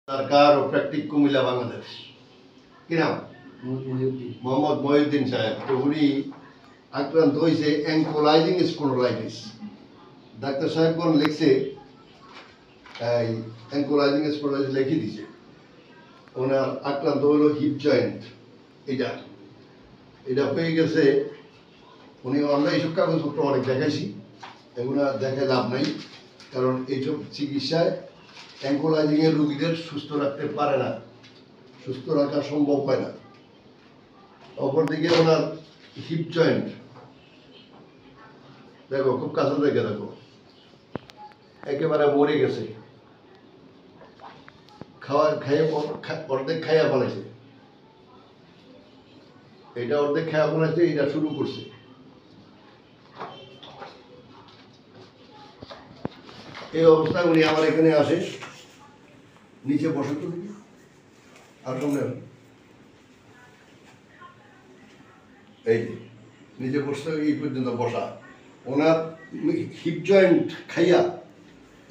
সরকার ও প্র্যাকটিক কুমিল্লা বাংলাদেশ কি নাম মোহাম্মদ মহিউদ্দিন সাহেব। তো উনি আক্রান্ত হয়েছে অ্যাঙ্কোলাইজিং স্পন্ডলাইটিস। ডাক্তার সাহেবগণ লিখছে এই অ্যাঙ্কোলাইজিং স্পন্ডলাইটিস লিখে দিছে। ওনার আক্রান্ত হলো হিপ জয়েন্ট। এটা এটা হয়ে গেছে। উনি আমরা এইসব কাগজপত্র অনেক দেখাইছি, এগুলো দেখে লাভ নাই, কারণ এইসব চিকিৎসায় অ্যাঙ্কোলাইজিংয়ের রুগীদের সুস্থ রাখতে পারে না, সুস্থ রাখা সম্ভব হয় না। অপরদিকে ওনার হিপ জয়েন্ট দেখো, খুব কাছে দেখে দেখো, একেবারে মরে গেছে, অর্ধেক খাইয়া বানাইছে। এটা অর্ধেক খাইয়া বানাইছে, এটা শুরু করছে। এই অবস্থায় উনি আমার এখানে আসে, নিচে বসে তো দেখি, আর সামনে এই যে নিচে বসতে এই পর্যন্ত বসা। ওনার হিপ জয়েন্ট খাইয়া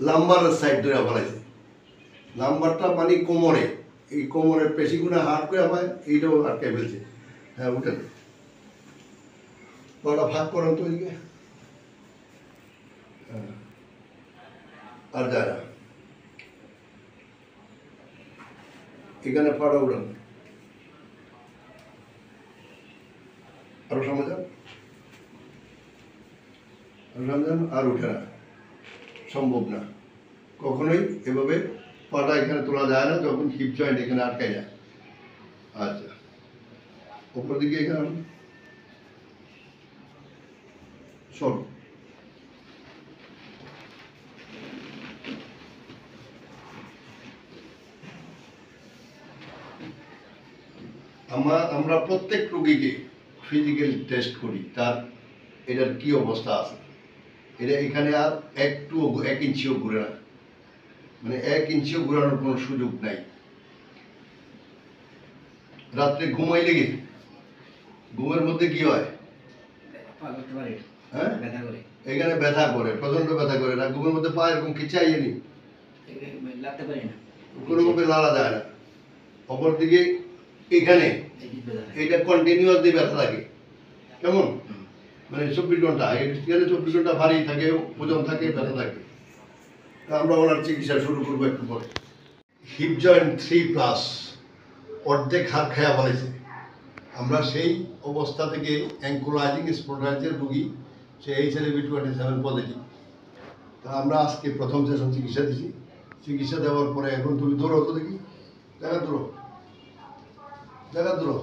লাম্বারের সাইড ধরে বানাইছে। লাম্বারটা মানে কোমরে, এই কোমরের পেশিগুলো হার্ড করে হয়, এইটাও আটকে ফেলছে। হ্যাঁ, উঠেন, বড়টা ভাগ করেন তো ওইদিকে। হ্যাঁ, আর যায় না, এখানে পাড়া উড়ান, আরো সামনে যান, আর উঠে না, সম্ভব না কখনোই। এভাবে পাটা এখানে তোলা যায় না যখন হিপ জয়েন্ট এখানে আটকে যায়। আচ্ছা, উপর দিকে এখানে সব আমরা প্রত্যেক রোগীকে ফিজিক্যাল টেস্ট করি, তার এটার কি অবস্থা আছে। এটা এখানে আর এক ইঞ্চিও ঘুরে না, মানে 1 ইঞ্চিও ঘুরানোর কোনো সুযোগ নাই। রাত্রে ঘুমাইলে কি ঘুমের মধ্যে কি হয়? হ্যাঁ, এখানে ব্যথা করে, প্রচন্ড ব্যথা করে না। ঘুমের মধ্যে পা এরকম খিচাইয়ে নি, কোনোভাবে লালা যায় না। অপরদিকে এখানে এটা কন্টিনিউয়াসলি ব্যথা থাকে। কেমন? মানে 24 ঘন্টা, এখানে 24 ঘন্টা ভারী থাকে, ওজন থাকে, ব্যথা থাকে। আমরা ওনার চিকিৎসা শুরু করবো একটু পরে। হিপ জয়েন্ট 3+, অর্ধেক হাড় খায়া বলেছে। আমরা সেই অবস্থা থেকে অ্যাঙ্কোলাইজিং স্পন্ডলাইটিসের রুগী, সে HLA-B27 পজিটিভ। তা আমরা আজকে প্রথম সেশন চিকিৎসা দিছি। চিকিৎসা দেওয়ার পরে এখন তুমি দৌড়ো তো দেখি, দেখা দৌড়ো, দেখা দৌড়ো।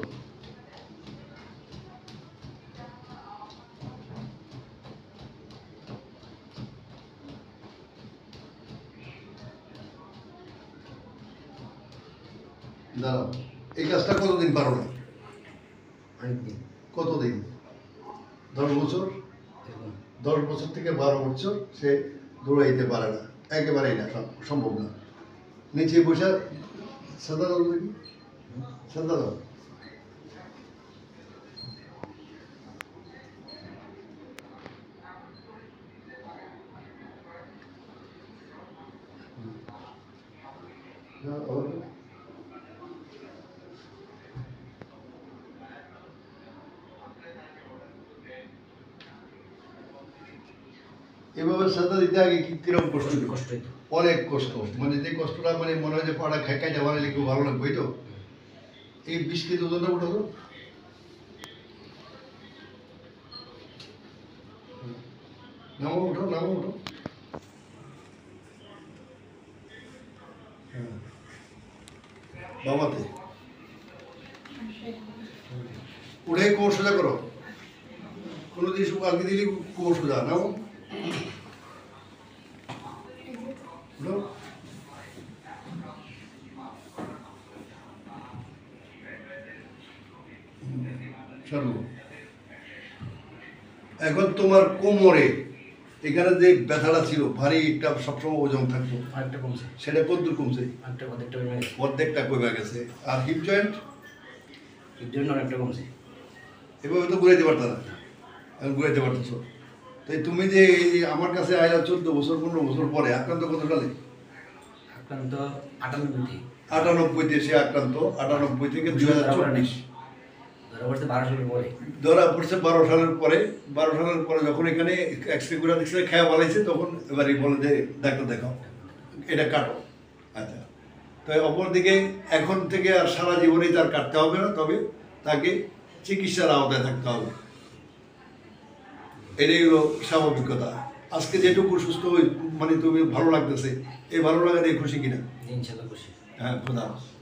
দাঁড়াও, এই কাজটা কতদিন পারো না? কতদিন? 10 বছর? 10 বছর থেকে 12 বছর সে দৌড়াইতে পারে না, একেবারেই না, সম্ভব না। নিচে বসে সাদা দাও দেখি, সাদা দাও। এভাবে সাদা দিতে আগে কিরকম কষ্ট? অনেক কষ্ট, মানে যে কষ্টটা মানে মনে হয় যে পাড়া খাই যাওয়া খুব ভালো লাগবে। তো এই 20 কেজি ওজনটা উঠো তো, নামো, উঠো, নামো, উঠো। বাবাতে উঠে কোমর সোজা করো, কোনো জিনিস আগে দিলে কোমর সোজা নাও, উঠো। এখন তোমার কোমরে এখানে যে ব্যথাটা ছিল ভারী, একটা সবসময় ওজন থাকতো, সেটা কতদূর কমছে? অর্ধেকটা কমে গেছে। আর হিপ জয়েন্ট অনেকটা কমছে। এভাবে তো ঘুরাইতে পারত না, এখন ঘুরাইতে পারতেছ। তাই তুমি যে আমার কাছে আইলা 14 বছর 15 বছর পরে, আক্রান্ত কত সালে? আক্রান্ত 98 98-তে সে আক্রান্ত, 98 থেকে 2024 ধরা পড়ছে 12 সালের পরে। ধরা পড়ছে 12 সালের পরে। 12 সালের পরে যখন এখানে এক্সরে করে দেখছে খেয়া পালাইছে, তখন এবারে বলে যে ডাক্তার দেখাও, এটা কাটো। আচ্ছা, তো অপরদিকে এখন থেকে আর সারা জীবনেই তার কাটতে হবে না, তবে তাকে চিকিৎসার আওতায় থাকতে হবে। এটাই হলো স্বাভাবিকতা। আজকে যেটুকু সুস্থ মানে তুমি ভালো লাগতেছে, এই ভালো লাগা নিয়ে খুশি কিনা? ইনশাআল্লাহ খুশি। হ্যাঁ, খোদা।